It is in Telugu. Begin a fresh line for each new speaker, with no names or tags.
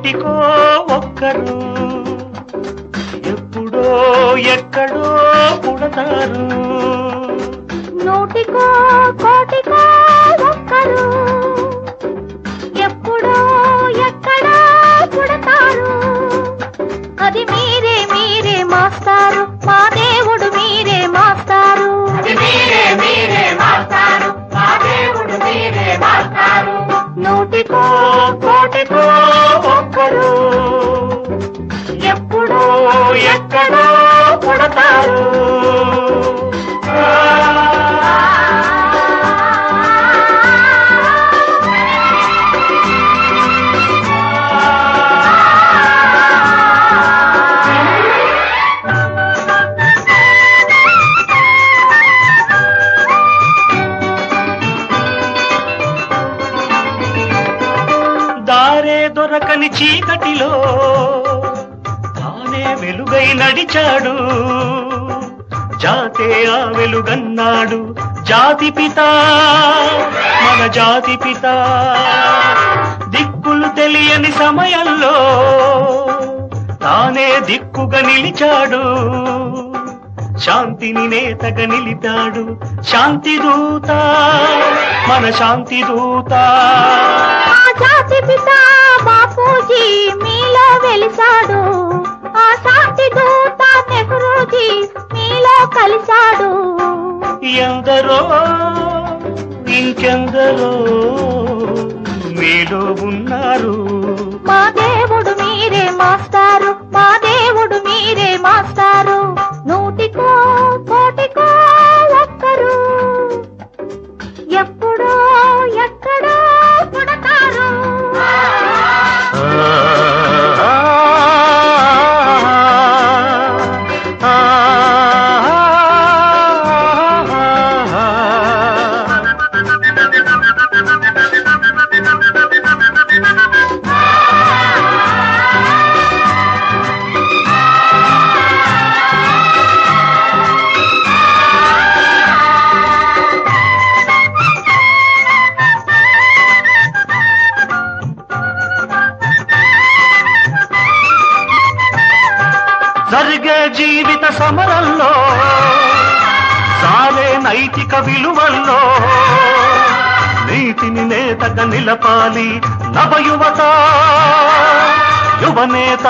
కోటికో ఒక్కరు ఎప్పుడో ఎక్కడో పుడతారు.
నూటికో కోటికో ఒక్కరు ఎప్పుడో ఎక్కడో పుడతారు. అది మీరే మీరే మాస్తారు, మా దేవుడు మీరే మాస్తారు. నూటికో కోటికో ఒక్కరు ఎప్పుడో ఎక్కడో పుడతారు. దారే దొరకని చీకటిలో తానే వెలుగై నడిచాడు. జాతే ఆ వెలుగన్నాడు, జాతి పిత మన జాతి పిత. దిక్కులు తెలియని సమయంలో తానే దిక్కుగా నిలిచాడు. శాంతిని నేతగా నిలిపాడు, శాంతి దూత మన శాంతి దూత. జాతి పిత బాపూజీ మీలో వెలిసాడు, ఆ శాంతి దూత నెహ్రూజీ మీలో కలిశాడు.
ఎందరో ఇంకెందరో మీలో ఉన్నారు.
మా దేవుడు మీరే మాస్టారు, మా దేవుడు మీరే మాస్టారు. నూటికో కోటికో ఒక్కరు ఎప్పుడో ఎక్కడో పుడతారు.
జరిగే జీవిత సమరంలో సారే నైతిక విలువల్లో నీతిని నేతగా నిలపాలి నవయువత యువనేత.